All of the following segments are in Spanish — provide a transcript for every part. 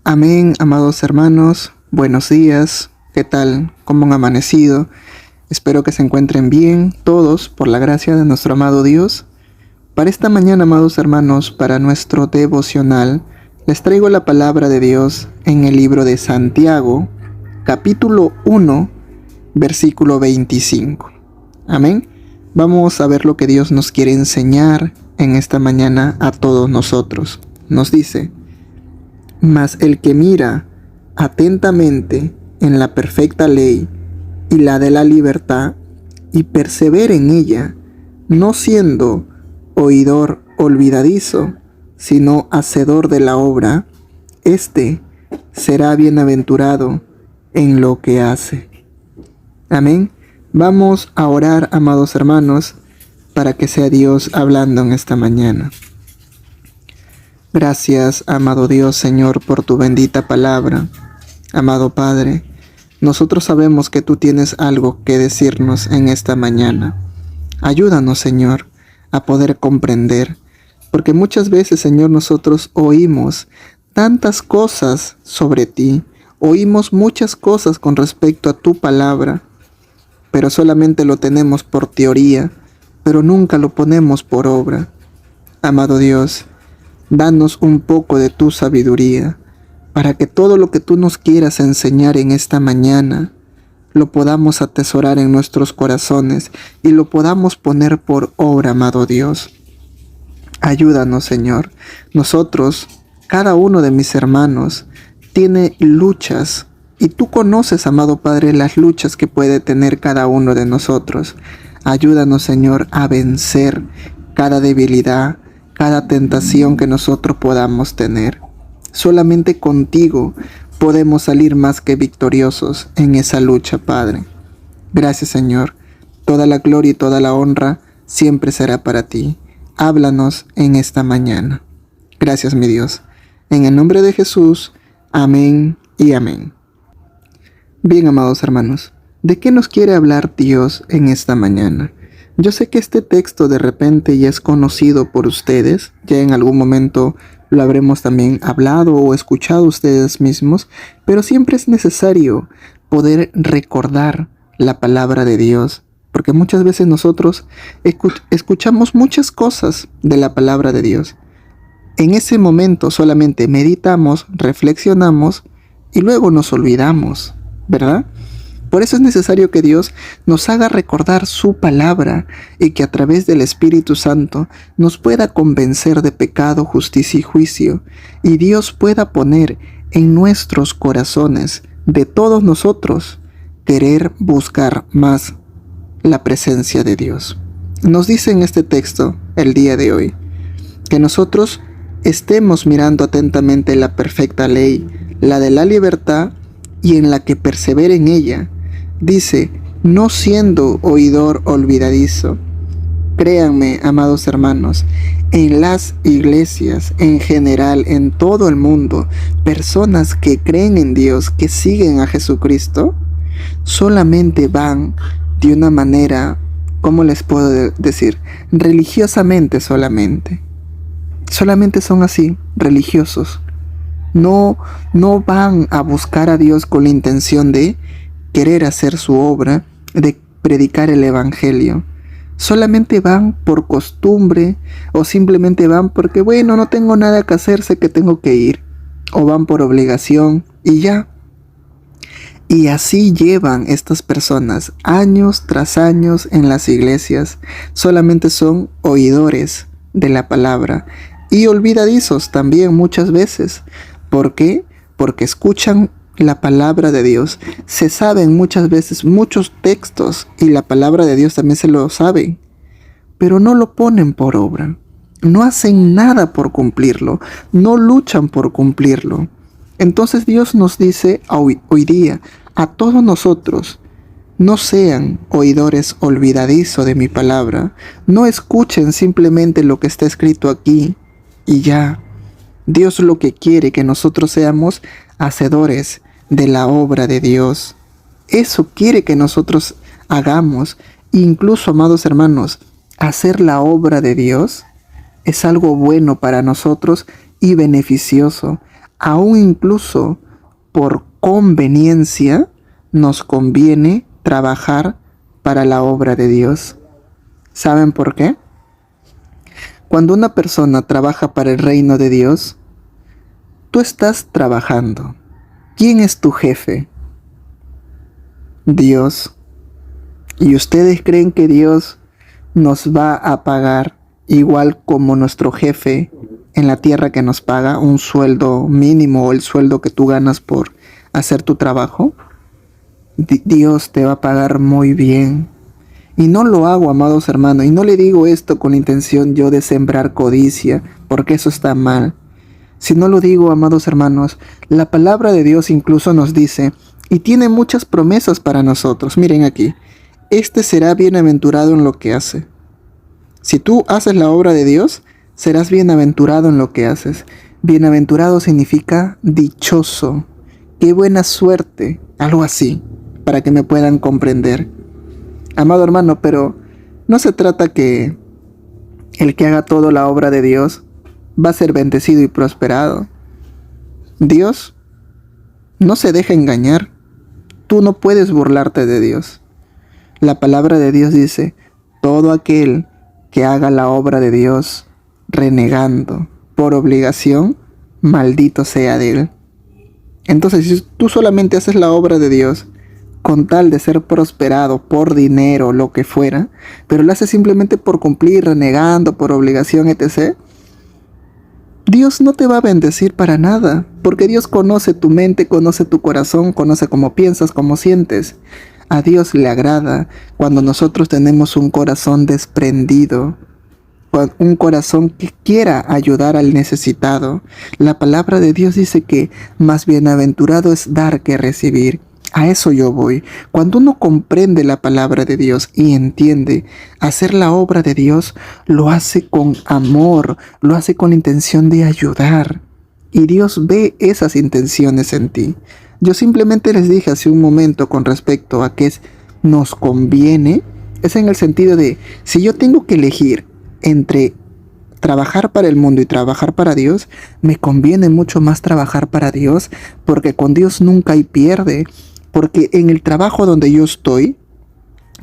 Amén, amados hermanos, buenos días, ¿qué tal? ¿Cómo han amanecido? Espero que se encuentren bien todos por la gracia de nuestro amado Dios. Para esta mañana, amados hermanos, para nuestro devocional, les traigo la palabra de Dios en el libro de Santiago, capítulo 1, versículo 25. Amén. Vamos a ver lo que Dios nos quiere enseñar en esta mañana a todos nosotros. Nos dice: mas el que mira atentamente en la perfecta ley y la de la libertad, y persevera en ella, no siendo oidor olvidadizo, sino hacedor de la obra, éste será bienaventurado en lo que hace. Amén. Vamos a orar, amados hermanos, para que sea Dios hablando en esta mañana. Gracias, amado Dios, Señor, por tu bendita palabra. Amado Padre, nosotros sabemos que tú tienes algo que decirnos en esta mañana. Ayúdanos, Señor, a poder comprender, porque muchas veces, Señor, nosotros oímos tantas cosas sobre ti, oímos muchas cosas con respecto a tu palabra, pero solamente lo tenemos por teoría, pero nunca lo ponemos por obra. Amado Dios, danos un poco de tu sabiduría, para que todo lo que tú nos quieras enseñar en esta mañana, lo podamos atesorar en nuestros corazones y lo podamos poner por obra, amado Dios. Ayúdanos, Señor. Nosotros, cada uno de mis hermanos, tiene luchas, y tú conoces, amado Padre, las luchas que puede tener cada uno de nosotros. Ayúdanos, Señor, a vencer cada debilidad, cada tentación que nosotros podamos tener. Solamente contigo podemos salir más que victoriosos en esa lucha, Padre. Gracias, Señor. Toda la gloria y toda la honra siempre será para ti. Háblanos en esta mañana. Gracias, mi Dios. En el nombre de Jesús, amén y amén. Bien, amados hermanos, ¿de qué nos quiere hablar Dios en esta mañana? Yo sé que este texto de repente ya es conocido por ustedes, ya en algún momento lo habremos también hablado o escuchado ustedes mismos, pero siempre es necesario poder recordar la palabra de Dios, porque muchas veces nosotros escuchamos muchas cosas de la palabra de Dios. En ese momento solamente meditamos, reflexionamos y luego nos olvidamos, ¿verdad? Por eso es necesario que Dios nos haga recordar su palabra y que a través del Espíritu Santo nos pueda convencer de pecado, justicia y juicio, y Dios pueda poner en nuestros corazones, de todos nosotros, querer buscar más la presencia de Dios. Nos dice en este texto, el día de hoy, que nosotros estemos mirando atentamente la perfecta ley, la de la libertad, y en la que persevere en ella. Dice, no siendo oidor olvidadizo. Créanme, amados hermanos, en las iglesias, en general, en todo el mundo, personas que creen en Dios, que siguen a Jesucristo, solamente van de una manera, ¿cómo les puedo decir? Religiosamente solamente. Solamente son así, religiosos. No van a buscar a Dios con la intención de querer hacer su obra, de predicar el evangelio. Solamente van por costumbre o simplemente van porque, bueno, no tengo nada que hacer, sé que tengo que ir. O van por obligación y ya. Y así llevan estas personas años tras años en las iglesias. Solamente son oidores de la palabra y olvidadizos también muchas veces. ¿Por qué? Porque escuchan la palabra de Dios. Se saben muchas veces muchos textos y la palabra de Dios también se lo saben, pero no lo ponen por obra. No hacen nada por cumplirlo. No luchan por cumplirlo. Entonces Dios nos dice hoy día a todos nosotros: no sean oidores olvidadizos de mi palabra. No escuchen simplemente lo que está escrito aquí y ya. Dios lo que quiere que nosotros seamos hacedores de la obra de Dios. Eso quiere que nosotros hagamos. Incluso, amados hermanos, hacer la obra de Dios es algo bueno para nosotros y beneficioso. aún incluso por conveniencia, nos conviene trabajar para la obra de Dios. ¿Saben por qué? Cuando una persona trabaja para el reino de Dios, tú estás trabajando. ¿Quién es tu jefe? Dios. ¿Y ustedes creen que Dios nos va a pagar igual como nuestro jefe en la tierra que nos paga un sueldo mínimo o el sueldo que tú ganas por hacer tu trabajo? Dios te va a pagar muy bien. Y no lo hago, amados hermanos, y no le digo esto con la intención yo de sembrar codicia, porque eso está mal. Si no lo digo, amados hermanos, la palabra de Dios incluso nos dice, y tiene muchas promesas para nosotros. Miren aquí, este será bienaventurado en lo que hace. Si tú haces la obra de Dios, serás bienaventurado en lo que haces. Bienaventurado significa dichoso. Qué buena suerte, algo así, para que me puedan comprender. Amado hermano, pero no se trata que el que haga toda la obra de Dios va a ser bendecido y prosperado. Dios no se deja engañar. Tú no puedes burlarte de Dios. La palabra de Dios dice, todo aquel que haga la obra de Dios renegando por obligación, maldito sea de él. Entonces, si tú solamente haces la obra de Dios con tal de ser prosperado por dinero, lo que fuera, pero lo haces simplemente por cumplir, renegando, por obligación, etc., Dios no te va a bendecir para nada, porque Dios conoce tu mente, conoce tu corazón, conoce cómo piensas, cómo sientes. A Dios le agrada cuando nosotros tenemos un corazón desprendido, un corazón que quiera ayudar al necesitado. La palabra de Dios dice que más bienaventurado es dar que recibir. A eso yo voy. Cuando uno comprende la palabra de Dios y entiende hacer la obra de Dios, lo hace con amor, lo hace con intención de ayudar. Y Dios ve esas intenciones en ti. Yo simplemente les dije hace un momento con respecto a que nos conviene, es en el sentido de, si yo tengo que elegir entre trabajar para el mundo y trabajar para Dios, me conviene mucho más trabajar para Dios, porque con Dios nunca hay pierde. Porque en el trabajo donde yo estoy,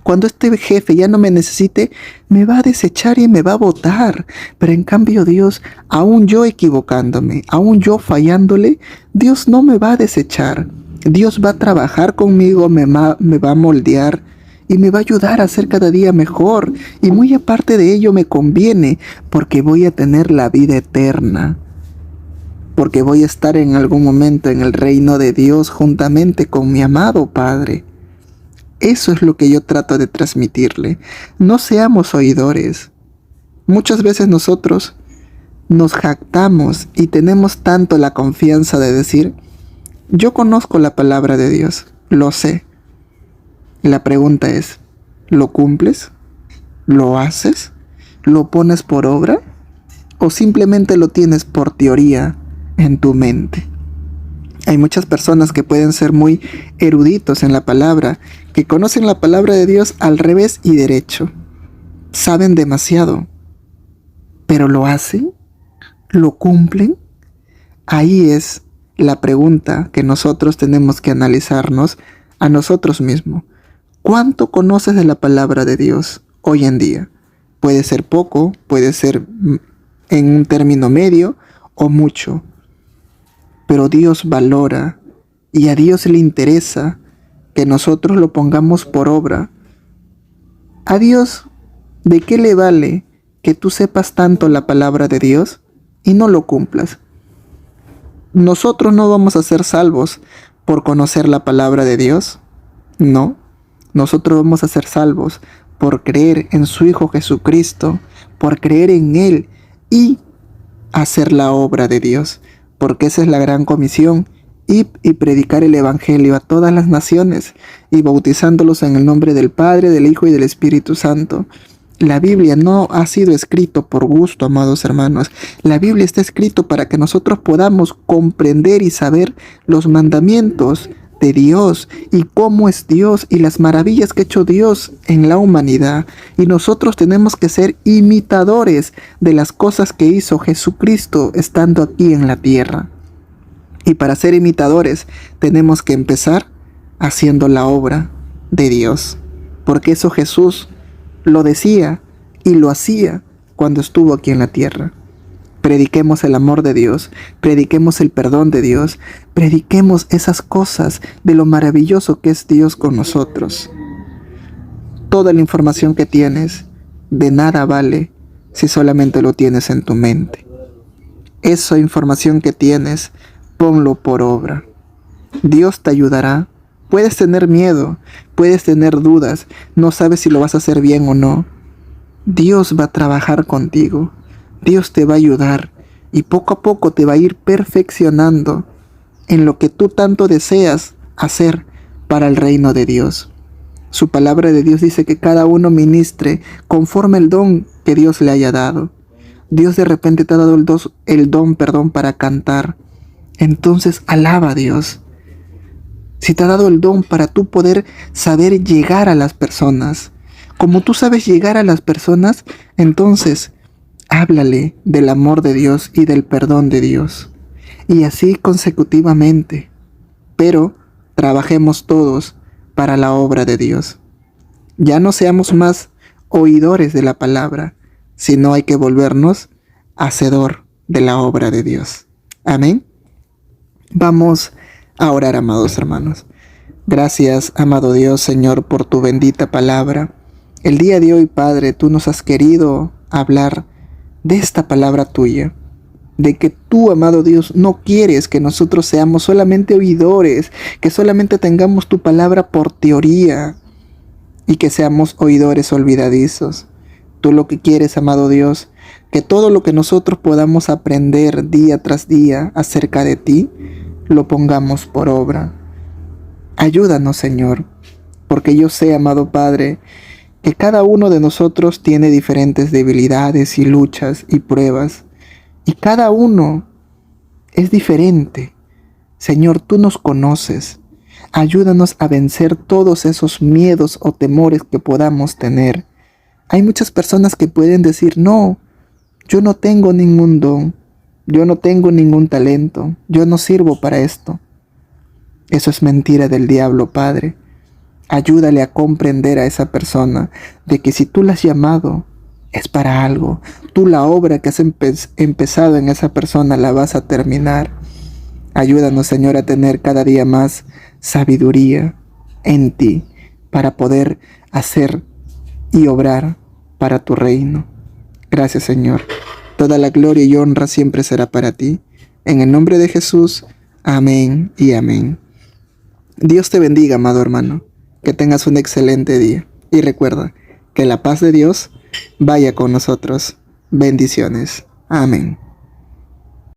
cuando este jefe ya no me necesite, me va a desechar y me va a botar. Pero en cambio Dios, aún yo equivocándome, aún yo fallándole, Dios no me va a desechar. Dios va a trabajar conmigo, me va a moldear y me va a ayudar a ser cada día mejor. Y muy aparte de ello me conviene, porque voy a tener la vida eterna. Porque voy a estar en algún momento en el reino de Dios juntamente con mi amado Padre. Eso es lo que yo trato de transmitirle. No seamos oidores. Muchas veces nosotros nos jactamos y tenemos tanto la confianza de decir, yo conozco la palabra de Dios, lo sé. La pregunta es, ¿lo cumples? ¿Lo haces? ¿Lo pones por obra? ¿O simplemente lo tienes por teoría en tu mente? Hay muchas personas que pueden ser muy eruditos en la palabra, que conocen la palabra de Dios al revés y derecho. Saben demasiado, pero ¿lo hacen? ¿Lo cumplen? Ahí es la pregunta que nosotros tenemos que analizarnos a nosotros mismos. ¿Cuánto conoces de la palabra de Dios hoy en día? Puede ser poco, puede ser en un término medio o mucho. Pero Dios valora y a Dios le interesa que nosotros lo pongamos por obra. A Dios, ¿de qué le vale que tú sepas tanto la palabra de Dios y no lo cumplas? Nosotros no vamos a ser salvos por conocer la palabra de Dios. No, nosotros vamos a ser salvos por creer en su Hijo Jesucristo, por creer en Él y hacer la obra de Dios. Porque esa es la gran comisión, ir y predicar el Evangelio a todas las naciones y bautizándolos en el nombre del Padre, del Hijo y del Espíritu Santo. La Biblia no ha sido escrito por gusto, amados hermanos. La Biblia está escrito para que nosotros podamos comprender y saber los mandamientos de Dios y cómo es Dios y las maravillas que ha hecho Dios en la humanidad. Y nosotros tenemos que ser imitadores de las cosas que hizo Jesucristo estando aquí en la tierra. Y para ser imitadores tenemos que empezar haciendo la obra de Dios. Porque eso Jesús lo decía y lo hacía cuando estuvo aquí en la tierra. Prediquemos el amor de Dios, prediquemos el perdón de Dios, prediquemos esas cosas de lo maravilloso que es Dios con nosotros. Toda la información que tienes de nada vale si solamente lo tienes en tu mente. Esa información que tienes, ponlo por obra. Dios te ayudará. Puedes tener miedo, puedes tener dudas, no sabes si lo vas a hacer bien o no. Dios va a trabajar contigo. Dios te va a ayudar y poco a poco te va a ir perfeccionando en lo que tú tanto deseas hacer para el reino de Dios. Su palabra de Dios dice que cada uno ministre conforme el don que Dios le haya dado. Dios de repente te ha dado el don para cantar. Entonces alaba a Dios. Si te ha dado el don para tú poder saber llegar a las personas, como tú sabes llegar a las personas, entonces háblale del amor de Dios y del perdón de Dios. Y así consecutivamente. Pero trabajemos todos para la obra de Dios. Ya no seamos más oidores de la palabra, sino hay que volvernos hacedor de la obra de Dios. Amén. Vamos a orar, amados hermanos. Gracias, amado Dios, Señor, por tu bendita palabra. El día de hoy, Padre, tú nos has querido hablar de esta palabra tuya, de que tú, amado Dios, no quieres que nosotros seamos solamente oidores, que solamente tengamos tu palabra por teoría y que seamos oidores olvidadizos. Tú lo que quieres, amado Dios, que todo lo que nosotros podamos aprender día tras día acerca de ti, lo pongamos por obra. Ayúdanos, Señor, porque yo sé, amado Padre, que cada uno de nosotros tiene diferentes debilidades y luchas y pruebas, y cada uno es diferente. Señor, tú nos conoces. Ayúdanos a vencer todos esos miedos o temores que podamos tener. Hay muchas personas que pueden decir, no, yo no tengo ningún don, yo no tengo ningún talento, yo no sirvo para esto. Eso es mentira del diablo, Padre. Ayúdale a comprender a esa persona de que si tú la has llamado es para algo. Tú la obra que has empezado en esa persona la vas a terminar. Ayúdanos, Señor, a tener cada día más sabiduría en ti para poder hacer y obrar para tu reino. Gracias, Señor. Toda la gloria y honra siempre será para ti. En el nombre de Jesús, amén y amén. Dios te bendiga, amado hermano. Que tengas un excelente día. Y recuerda que la paz de Dios vaya con nosotros. Bendiciones. Amén.